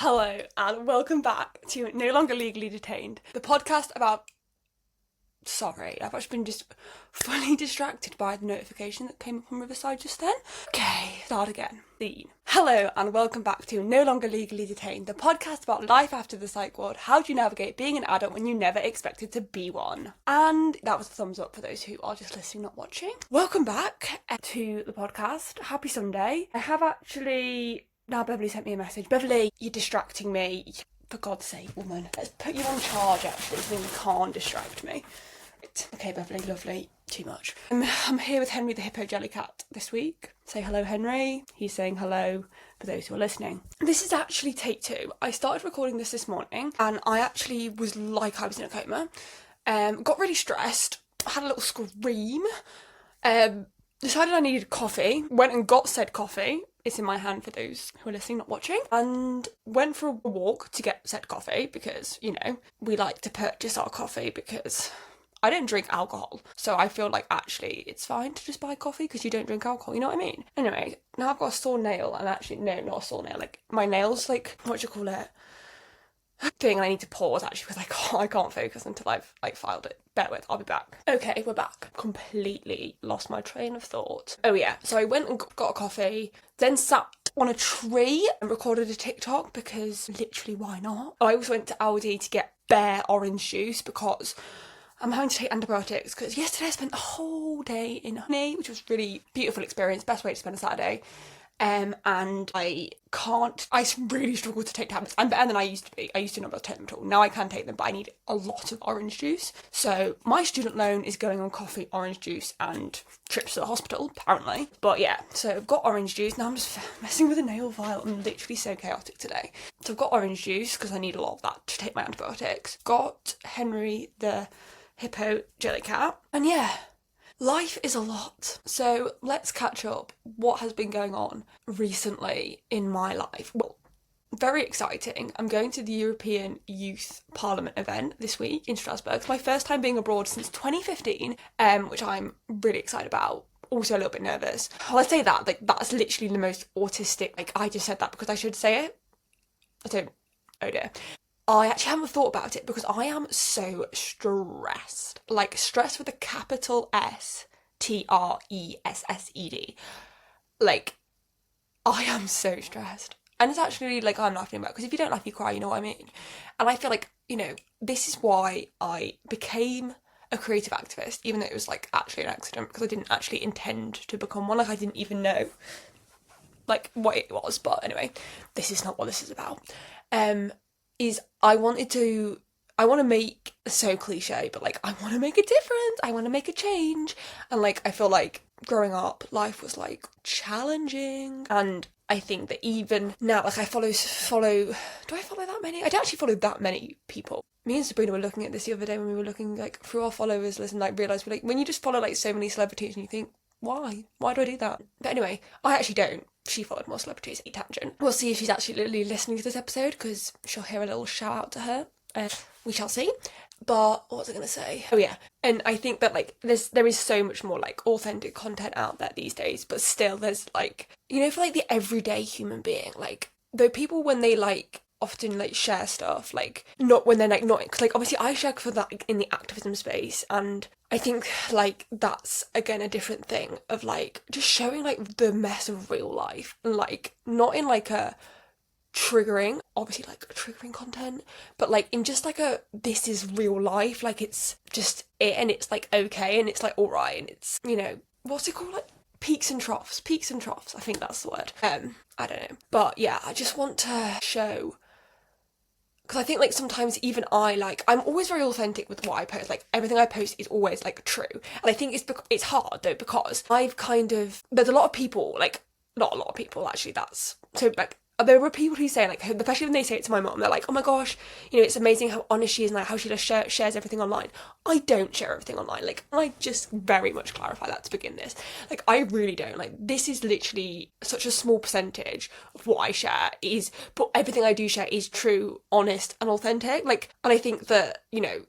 Hello and welcome back to No Longer Legally Detained, the podcast about... Sorry, I've actually been just fully distracted by the notification that came up on Riverside just then. Okay, start again. Scene. Hello and welcome back to No Longer Legally Detained, the podcast about life after the psych ward. How do you navigate being an adult when you never expected to be one? And that was a thumbs up for those who are just listening, not watching. Welcome back to the podcast. Happy Sunday. I have actually... Now Beverly sent me a message. Beverly, you're distracting me. For God's sake, woman. Let's put you on charge, actually, so you can't distract me. Right. Okay, Beverly, lovely. Too much. I'm here with Henry the Hippo Jellycat this week. Say hello, Henry. He's saying hello for those who are listening. This is actually take 2. I started recording this morning, and I actually was like I was in a coma. Got really stressed. Had a little scream. Decided I needed coffee. Went and got said coffee. It's in my hand for those who are listening, not watching. And went for a walk to get said coffee because, you know, we like to purchase our coffee because I don't drink alcohol. So I feel like actually it's fine to just buy coffee because you don't drink alcohol, you know what I mean? Anyway, now I've got a sore nail and actually, no, not a sore nail. Like my nail's like, what do you call it? Thing, and I need to pause actually because I can't focus until I've like filed it. Bear with, I'll be back. Okay, we're back. Completely lost my train of thought. Oh yeah, so I went and got a coffee, then sat on a tree and recorded a TikTok because literally why not? I also went to Aldi to get bare orange juice because I'm having to take antibiotics because yesterday I spent the whole day in honey, which was really beautiful experience, best way to spend a Saturday. And I really struggle to take tablets. I'm better than I used to be. I used to not be able to take them at all. Now I can take them, but I need a lot of orange juice. So my student loan is going on coffee, orange juice, and trips to the hospital, apparently. But yeah, so I've got orange juice. Now I'm just messing with a nail file. I'm literally so chaotic today. So I've got orange juice because I need a lot of that to take my antibiotics. Got Henry the Hippo Jellycat. And yeah, life is a lot. So let's catch up what has been going on recently in my life. Well, very exciting. I'm going to the European Youth Parliament event this week in Strasbourg. It's my first time being abroad since 2015, which I'm really excited about. Also a little bit nervous. Well, I say that, like, that's literally the most autistic, like, I just said that because I should say it. Oh dear. I actually haven't thought about it because I am so stressed. Like, stressed with a capital STRESSED. Like, I am so stressed. And it's actually, like, I'm laughing about it because if you don't laugh, you cry, you know what I mean? And I feel like, you know, this is why I became a creative activist, even though it was, like, actually an accident because I didn't actually intend to become one. Like, I didn't even know, like, what it was. But anyway, this is not what this is about. Is I want to make, so cliche, but like I want to make a difference, I want to make a change, and like I feel like growing up life was like challenging, and I think that even now, like I follow do I follow that many? I don't actually follow that many people. Me and Sabrina were looking at this the other day when we were looking like through our followers list and like realised we're like, when you just follow like so many celebrities and you think, why do I do that? But anyway, I actually don't. She followed more celebrities. Tangent. We'll see if she's actually listening to this episode because she'll hear a little shout out to her. We shall see. But what was I going to say? Oh yeah, and I think that like there is so much more like authentic content out there these days, but still there's like, you know, for like the everyday human being, like the people when they like often like share stuff, like not when they're like not, because like obviously I share for that like, in the activism space, and I think like that's again a different thing of like just showing like the mess of real life, and like not in like a triggering, obviously like triggering content, but like in just like a this is real life, like it's just it, and it's like okay, and it's like alright, and it's, you know, what's it called, like peaks and troughs, I think that's the word. I don't know, but yeah, I just want to show, because I think like sometimes even I'm always very authentic with what I post, like everything I post is always like true, and I think it's hard though because there's a lot of people, like not a lot of people actually, that's so like there were people who say, like, especially when they say it to my mum, they're like, oh my gosh, you know, it's amazing how honest she is and like how she just shares everything online. I don't share everything online. Like, I just very much clarify that to begin this. Like, I really don't. Like, this is literally such a small percentage of what I share but everything I do share is true, honest, and authentic. Like, and I think that, you know,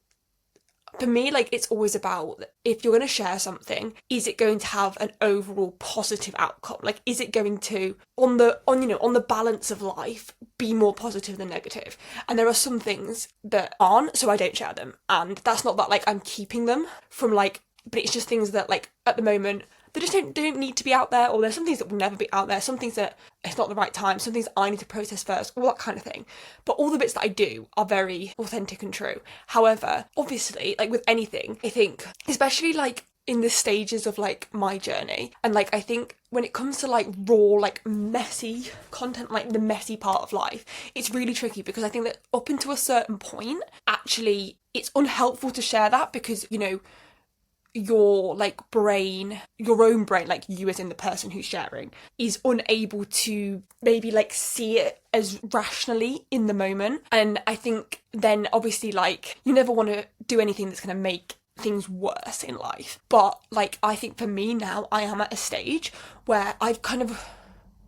For me, like, it's always about, if you're going to share something, is it going to have an overall positive outcome? Like, is it going to, on the balance of life, be more positive than negative? And there are some things that aren't, so I don't share them. And that's not that, like, I'm keeping them from, like, but it's just things that, like, at the moment, they just don't need to be out there, or there's some things that will never be out there, some things that it's not the right time, some things I need to process first, all that kind of thing. But all the bits that I do are very authentic and true. However, obviously, like with anything, I think, especially like in the stages of like my journey, and like I think when it comes to like raw, like messy content, like the messy part of life, it's really tricky, because I think that up until a certain point, actually, it's unhelpful to share that, because, you know, your own brain, like you as in the person who's sharing, is unable to maybe like see it as rationally in the moment. And I think then obviously, like, you never want to do anything that's going to make things worse in life. But like, I think for me now, I am at a stage where I've kind of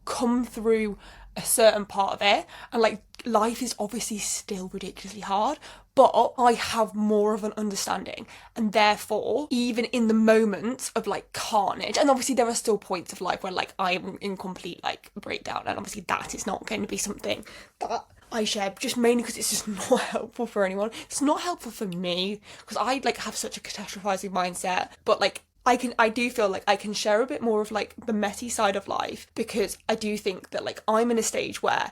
come through a certain part of it, and like life is obviously still ridiculously hard, but I have more of an understanding, and therefore even in the moments of like carnage, and obviously there are still points of life where like I'm in complete like breakdown, and obviously that is not going to be something that I share, just mainly because it's just not helpful for anyone. It's not helpful for me because I like have such a catastrophizing mindset, but like I do feel like I can share a bit more of like the messy side of life, because I do think that like I'm in a stage where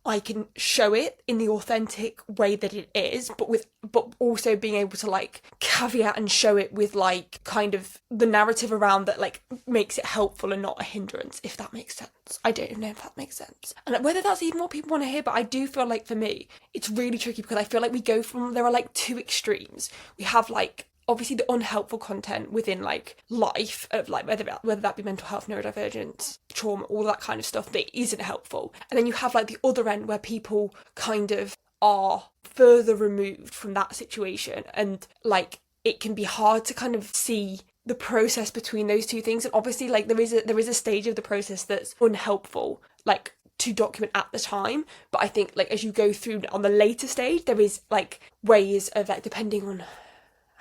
I can show it in the authentic way that it is, but also being able to like caveat and show it with like kind of the narrative around that like makes it helpful and not a hindrance, if that makes sense. I don't even know if that makes sense. And whether that's even what people want to hear, but I do feel like for me, it's really tricky, because I feel like there are like two extremes. We have like obviously the unhelpful content within like life of like whether that be mental health, neurodivergence, trauma, all that kind of stuff that isn't helpful. And then you have like the other end where people kind of are further removed from that situation, and like it can be hard to kind of see the process between those two things. And obviously like there is a stage of the process that's unhelpful, like to document at the time, but I think like as you go through on the later stage, there is like ways of like, depending on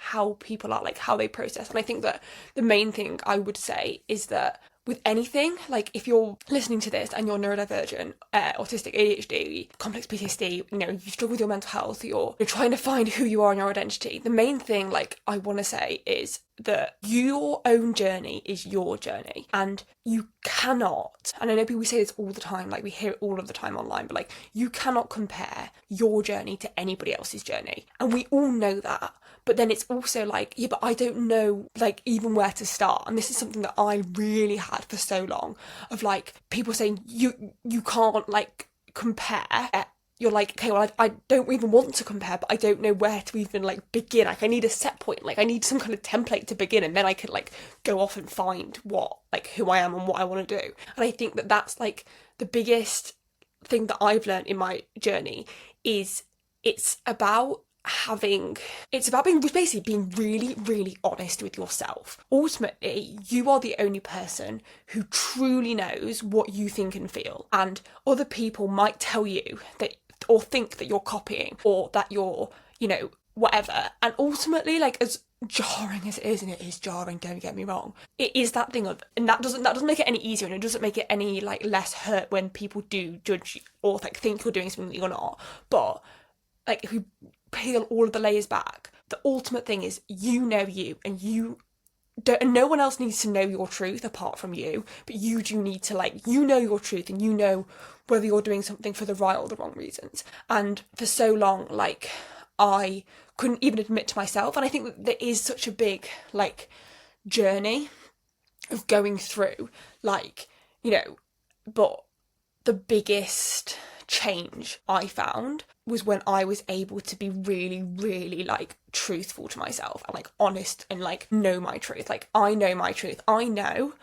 how people are, like how they process. And I think that the main thing I would say is that with anything, like if you're listening to this and you're neurodivergent, autistic, ADHD, complex PTSD, you know, you struggle with your mental health, you're trying to find who you are in your identity, the main thing like I want to say is that your own journey is your journey, and you cannot, and I know people say this all the time, like we hear it all of the time online, but like you cannot compare your journey to anybody else's journey, and we all know that. But then it's also like, yeah, but I don't know like even where to start. And this is something that I really had for so long, of like people saying you can't like compare. You're like, okay, well, I don't even want to compare, but I don't know where to even like begin. Like I need a set point, like I need some kind of template to begin, and then I can like go off and find who I am and what I want to do. And I think that that's like the biggest thing that I've learned in my journey is it's about basically being really, really honest with yourself. Ultimately, you are the only person who truly knows what you think and feel, and other people might tell you that or think that you're copying, or that you're, you know, whatever. And ultimately, like as jarring as it is, and it is jarring, don't get me wrong, it is that thing of, and that doesn't make it any easier, and it doesn't make it any like less hurt when people do judge or like think you're doing something that you're not. But like if we peel all of the layers back, the ultimate thing is you know you, and you don't, and no one else needs to know your truth apart from you, but you do need to like, you know your truth, and you know whether you're doing something for the right or the wrong reasons. And for so long, like I couldn't even admit to myself, and I think that there is such a big like journey of going through, like, you know, but the biggest change I found was when I was able to be really, really like truthful to myself and like honest and like know my truth. Like I know my truth. I know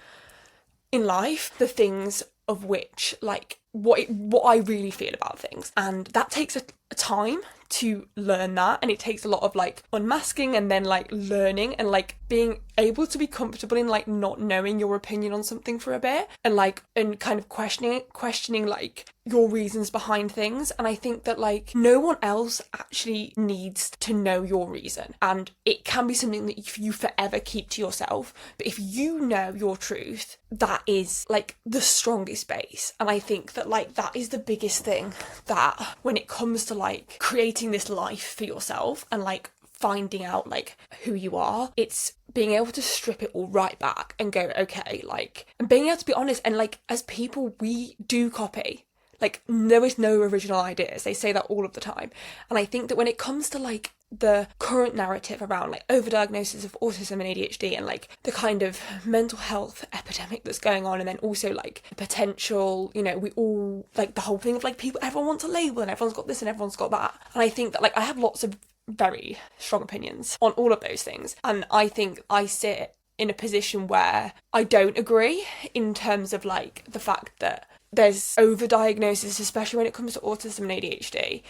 in life the things of which like what I really feel about things. And that takes a time to learn that, and it takes a lot of like unmasking and then like learning and like being able to be comfortable in like not knowing your opinion on something for a bit, and kind of questioning like your reasons behind things. And I think that like no one else actually needs to know your reason, and it can be something that you forever keep to yourself. But if you know your truth, that is like the strongest base. And I think that like that is the biggest thing, that when it comes to like creating this life for yourself and like finding out like who you are, it's being able to strip it all right back and go, okay, like, and being able to be honest. And like as people, we do copy. Like there is no original ideas. They say that all of the time. And I think that when it comes to like the current narrative around like overdiagnosis of autism and ADHD and like the kind of mental health epidemic that's going on, and then also like the potential, you know, we all like the whole thing of like people, everyone wants a label and everyone's got this and everyone's got that. And I think that like I have lots of very strong opinions on all of those things. And I think I sit in a position where I don't agree in terms of like the fact that there's overdiagnosis, especially when it comes to autism and ADHD.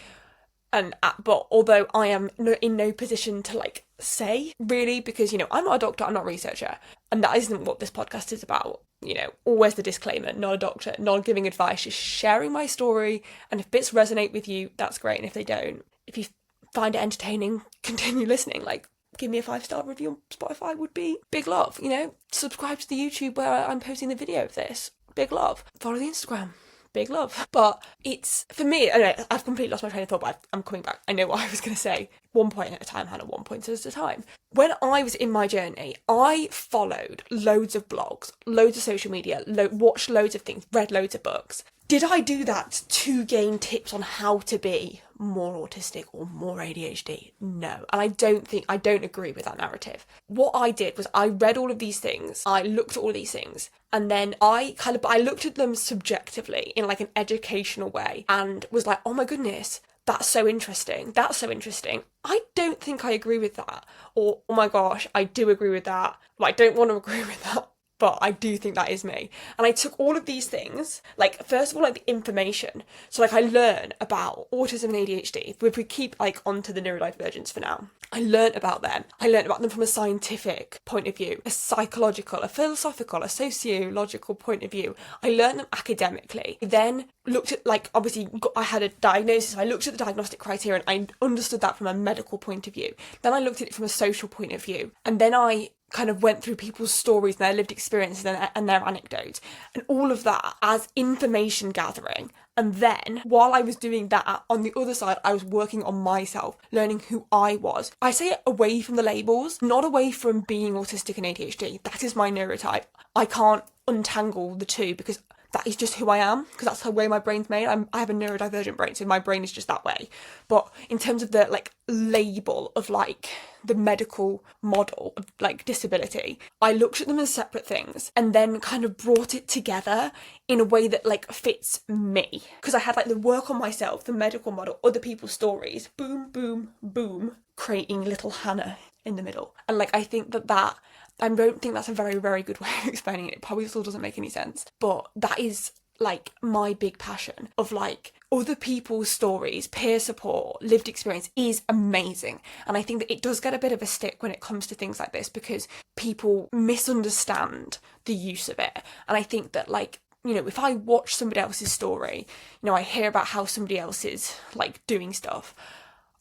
But although I am in no position to like say really, because, you know, I'm not a doctor, I'm not a researcher, and that isn't what this podcast is about. You know, always the disclaimer, not a doctor, not giving advice, just sharing my story. And if bits resonate with you, that's great. And if they don't, if you find it entertaining, continue listening. Like, give me a 5-star review on Spotify would be big love. You know, subscribe to the YouTube where I'm posting the video of this. Big love. Follow the Instagram. Big love. But it's, for me, I know, I've completely lost my train of thought, but I'm coming back. I know what I was going to say. One point at a time, Hannah, one point at a time. When I was in my journey, I followed loads of blogs, loads of social media, watched loads of things, read loads of books. Did I do that to gain tips on how to be more autistic or more ADHD? No. And I don't agree with that narrative. What I did was I read all of these things, I looked at all these things, and then I looked at them subjectively in like an educational way and was like, oh my goodness, that's so interesting. That's so interesting. I don't think I agree with that. Or, oh my gosh, I do agree with that. But I don't want to agree with that. But I do think that is me. And I took all of these things, like, first of all, like, the information. So, like, I learn about autism and ADHD. If we keep, like, onto the neurodivergence for now. I learnt about them. I learnt about them from a scientific point of view, a psychological, a philosophical, a sociological point of view. I learnt them academically. Then looked at, like, obviously, I had a diagnosis. I looked at the diagnostic criteria and I understood that from a medical point of view. Then I looked at it from a social point of view. And then I kind of went through people's stories and their lived experiences and their anecdotes and all of that as information gathering. And then while I was doing that, on the other side, I was working on myself, learning who I was. I say it away from the labels, not away from being autistic and ADHD. That is my neurotype. I can't untangle the two because that is just who I am, because that's the way my brain's made. I have a neurodivergent brain, so my brain is just that way. But in terms of the like label of like the medical model of like disability, I looked at them as separate things and then kind of brought it together in a way that like fits me. Because I had like the work on myself, the medical model, other people's stories, boom, boom, boom, creating little Hannah in the middle. And like I think that I don't think that's a very, very good way of explaining it. It probably still doesn't make any sense. But that is like my big passion of like other people's stories, peer support, lived experience is amazing. And I think that it does get a bit of a stick when it comes to things like this because people misunderstand the use of it. And I think that like, you know, if I watch somebody else's story, you know, I hear about how somebody else is like doing stuff,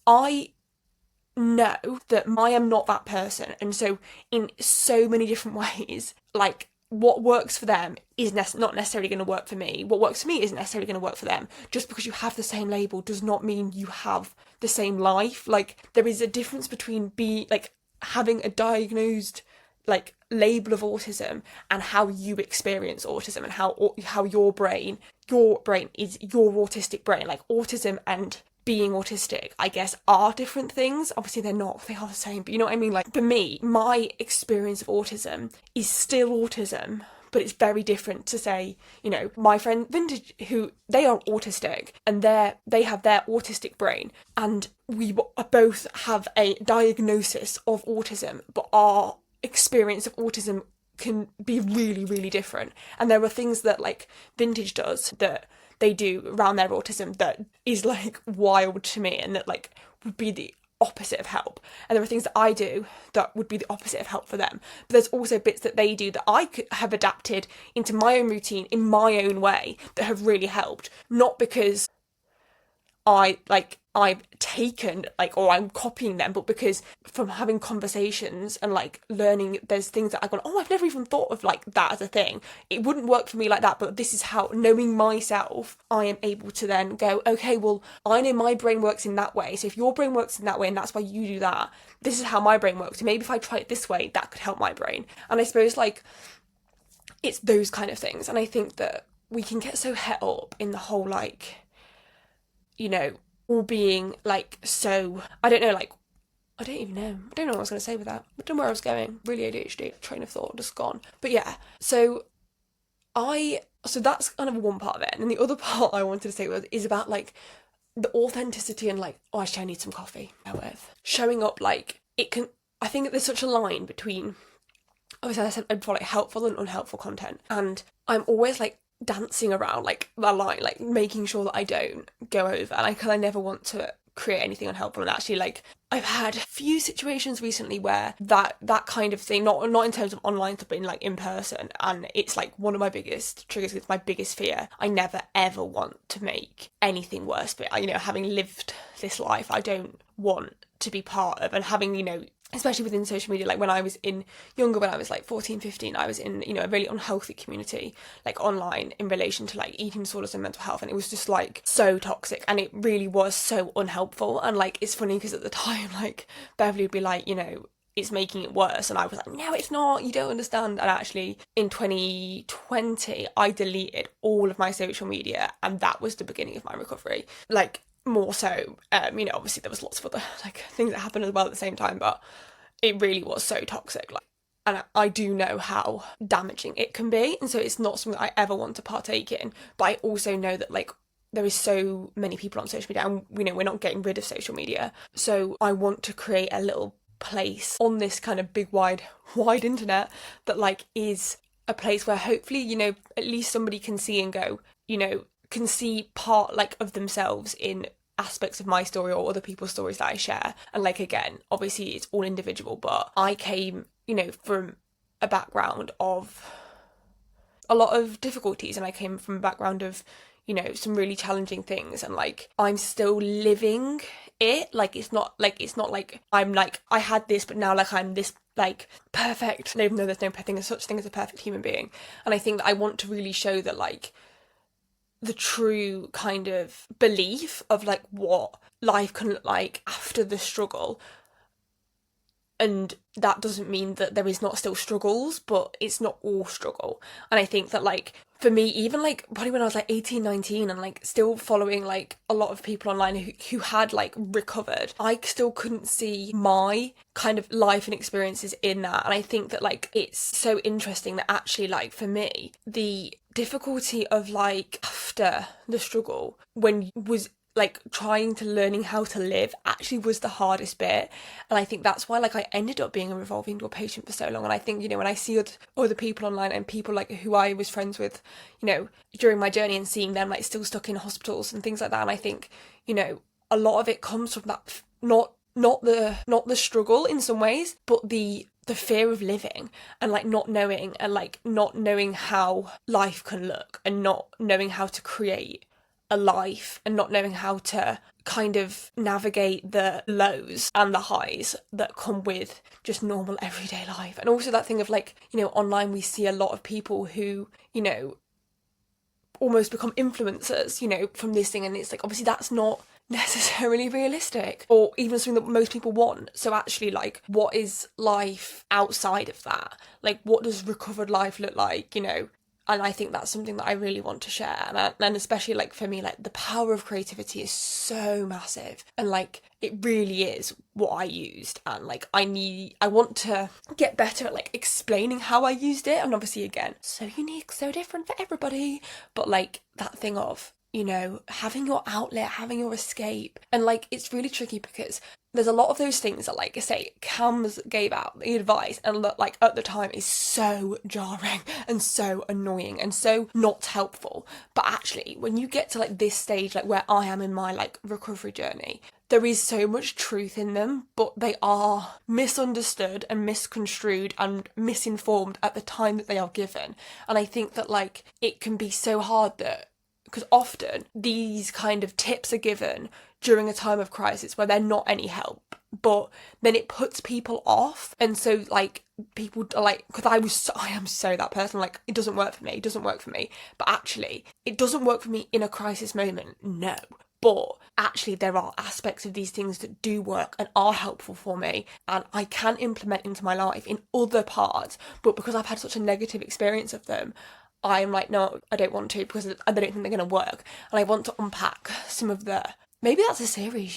I know that I am not that person. And so in so many different ways, like what works for them is not necessarily going to work for me. What works for me isn't necessarily going to work for them. Just because you have the same label does not mean you have the same life. Like there is a difference between having a diagnosed like label of autism and how you experience autism and how your brain is your autistic brain. Like autism and being autistic, I guess, are different things. Obviously they're not, they are the same, but you know what I mean? Like for me, my experience of autism is still autism, but it's very different to say, you know, my friend Vintage, who they are autistic and they have their autistic brain and we both have a diagnosis of autism, but our experience of autism can be really, really different. And there are things that like Vintage does that they do around their autism that is like wild to me, and that like would be the opposite of help. And there are things that I do that would be the opposite of help for them. But there's also bits that they do that I could have adapted into my own routine in my own way that have really helped. Not because I've taken like, or I'm copying them, but because from having conversations and like learning, there's things that I've gone, oh, I've never even thought of like that as a thing. It wouldn't work for me like that, but this is how, knowing myself, I am able to then go, okay, well, I know my brain works in that way. So if your brain works in that way and that's why you do that, this is how my brain works. So maybe if I try it this way, that could help my brain. And I suppose like it's those kind of things. And I think that we can get so het up in the whole like, you know, all being like so, I don't know, like, I don't even know. I don't know what I was going to say with that. I don't know where I was going. Really ADHD, train of thought just gone. But yeah, so that's kind of one part of it. And then the other part I wanted to say is about like the authenticity and like, oh, actually I need some coffee. With showing up like it can, I think there's such a line between, obviously I said before, like helpful and unhelpful content. And I'm always like dancing around like that line, like making sure that I don't go over, and because I never want to create anything unhelpful. And actually like I've had a few situations recently where that kind of thing, not in terms of online stuff, but in like in person, and it's like one of my biggest triggers. It's my biggest fear. I never ever want to make anything worse, but you know, having lived this life, I don't want to be part of, and having, you know, especially within social media, like when I was when I was like 14, 15, I was in, you know, a really unhealthy community, like online, in relation to like eating disorders and mental health, and it was just like so toxic, and it really was so unhelpful. And like it's funny because at the time, like Beverly would be like, you know, it's making it worse, and I was like, no, it's not, you don't understand. And actually in 2020 I deleted all of my social media, and that was the beginning of my recovery. Like more so, you know, obviously there was lots of other like things that happened as well at the same time, but it really was so toxic, like, and I do know how damaging it can be, and so it's not something I ever want to partake in. But I also know that like there is so many people on social media, and you know, we're not getting rid of social media, so I want to create a little place on this kind of big wide internet that like is a place where hopefully, you know, at least somebody can see and go, you know, can see part like of themselves in aspects of my story or other people's stories that I share. And like, again, obviously it's all individual, but I came, you know, from a background of a lot of difficulties, and I came from a background of, you know, some really challenging things, and like I'm still living it. Like it's not like I'm like I had this but now like I'm this like perfect, even though there's no such thing as a perfect human being. And I think that I want to really show that like the true kind of belief of like what life can look like after the struggle. And that doesn't mean that there is not still struggles, but it's not all struggle. And I think that like for me, even like probably when I was like 18, 19, and like still following like a lot of people online who had like recovered, I still couldn't see my kind of life and experiences in that. And I think that like it's so interesting that actually like for me, the difficulty of like after the struggle when was like trying to learning how to live actually was the hardest bit. And I think that's why like I ended up being a revolving door patient for so long. And I think, you know, when I see other people online and people like who I was friends with, you know, during my journey, and seeing them like still stuck in hospitals and things like that, and I think, you know, a lot of it comes from that not the struggle in some ways, but the fear of living, and like not knowing how life can look, and not knowing how to create a life, and not knowing how to kind of navigate the lows and the highs that come with just normal everyday life. And also that thing of like, you know, online we see a lot of people who, you know, almost become influencers, you know, from this thing, and it's like obviously that's not necessarily realistic or even something that most people want. So actually like what is life outside of that? Like what does recovered life look like, you know? And I think that's something that I really want to share. And especially like for me, like the power of creativity is so massive. And like it really is what I used. And like I want to get better at like explaining how I used it. And obviously again, so unique, so different for everybody. But like that thing of, you know, having your outlet, having your escape. And like it's really tricky because there's a lot of those things that, like I say, Cams gave out the advice and look like at the time is so jarring and so annoying and so not helpful. But actually, when you get to like this stage, like where I am in my like recovery journey, there is so much truth in them, but they are misunderstood and misconstrued and misinformed at the time that they are given. And I think that like it can be so hard that, because often these kind of tips are given during a time of crisis where they're not any help, but then it puts people off. And so like people are like, because I am so that person, like it doesn't work for me, but actually it doesn't work for me in a crisis moment, no. But actually there are aspects of these things that do work and are helpful for me and I can implement into my life in other parts, but because I've had such a negative experience of them, I'm like, no, I don't want to, because I don't think they're going to work. And I want to unpack some of the, maybe that's a series,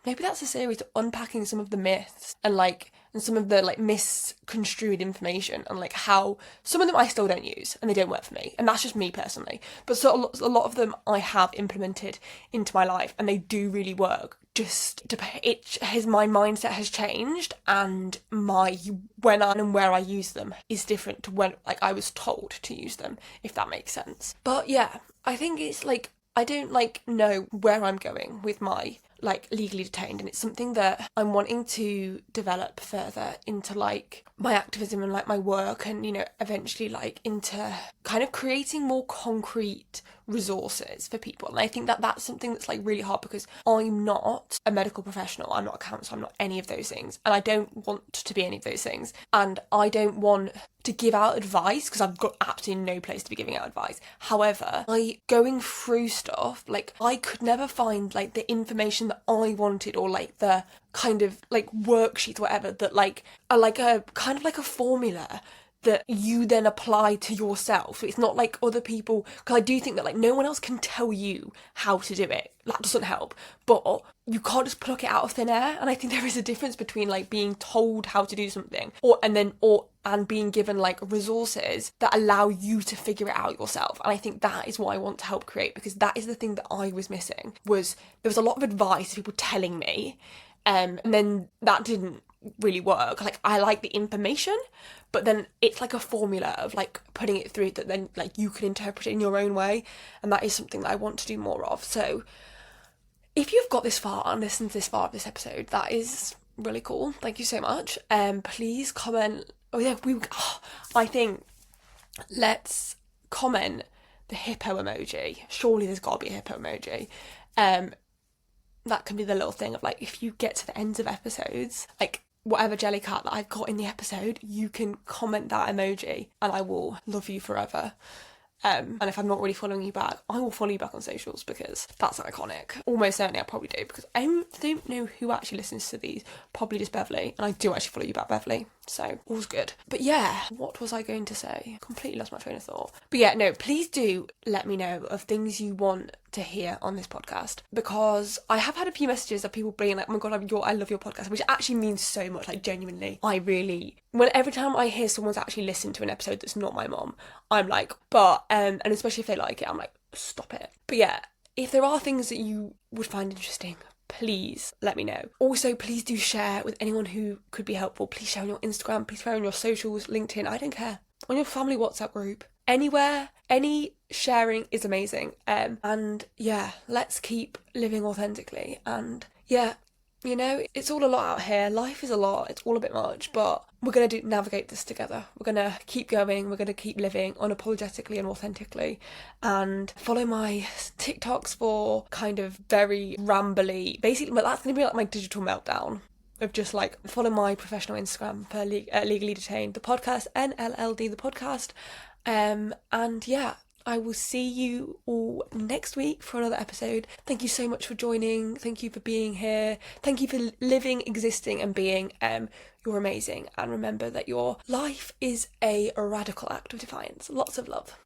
maybe that's a series unpacking some of the myths and like, and some of the like misconstrued information and like how some of them I still don't use and they don't work for me. And that's just me personally. But so a lot of them I have implemented into my life and they do really work. Just my mindset has changed and my when and where I use them is different to when like I was told to use them, if that makes sense. But yeah, I think it's like I don't like know where I'm going with my like legally detained, and it's something that I'm wanting to develop further into like my activism and like my work, and eventually like into kind of creating more concrete resources for people. And I think that that's something that's like really hard because I'm not a medical professional, I'm not a counsellor, I'm not any of those things, and I don't want to be any of those things, and I don't want to give out advice because I've got absolutely no place to be giving out advice. However, going through stuff, like I could never find like the information that I wanted, or like the kind of like worksheets or whatever that like are like a kind of like a formula that you then apply to yourself. So it's not like other people, because I do think that like no one else can tell you how to do it. That doesn't help. But you can't just pluck it out of thin air. And I think there is a difference between like being told how to do something and being given like resources that allow you to figure it out yourself. And I think that is what I want to help create, because that is the thing that I was missing. Was there was a lot of advice, people telling me, and then that didn't really work. Like I like the information, but then it's like a formula of like putting it through that then like you can interpret it in your own way, and that is something that I want to do more of. So if you've got this far and listened to this far of this episode, that is really cool. Thank you so much. Please comment. I think let's comment the hippo emoji. Surely there's got to be a hippo emoji. That can be the little thing of like, if you get to the ends of episodes, like whatever jellycat that I've got in the episode, you can comment that emoji and I will love you forever. And if I'm not really following you back, I will follow you back on socials because that's iconic. Almost certainly I probably do, because I don't know who actually listens to these. Probably just Beverly. And I do actually follow you back, Beverly. So all's good. But yeah, what was I going to say? Completely lost my train of thought. But yeah, no, please do let me know of things you want to hear on this podcast, because I have had a few messages of people being like, oh my god, I love your podcast, which actually means so much. Like genuinely, every time I hear someone's actually listened to an episode that's not my mom, I'm like, and especially if they like it, I'm like, stop it. But yeah, if there are things that you would find interesting, please let me know. Also, please do share with anyone who could be helpful. Please share on your Instagram, please share on your socials, LinkedIn, I don't care. On your family WhatsApp group, anywhere, any sharing is amazing. And yeah, let's keep living authentically. And yeah, it's all a lot out here. Life is a lot. It's all a bit much, but we're going to navigate this together. We're going to keep going. We're going to keep living unapologetically and authentically. And follow my TikToks for kind of very rambly, basically, but that's going to be like my digital meltdown of just like, follow my professional Instagram for Legally Detained, the podcast, NLLD, the podcast. And yeah, I will see you all next week for another episode. Thank you so much for joining. Thank you for being here. Thank you for living, existing and being. You're amazing. And remember that your life is a radical act of defiance. Lots of love.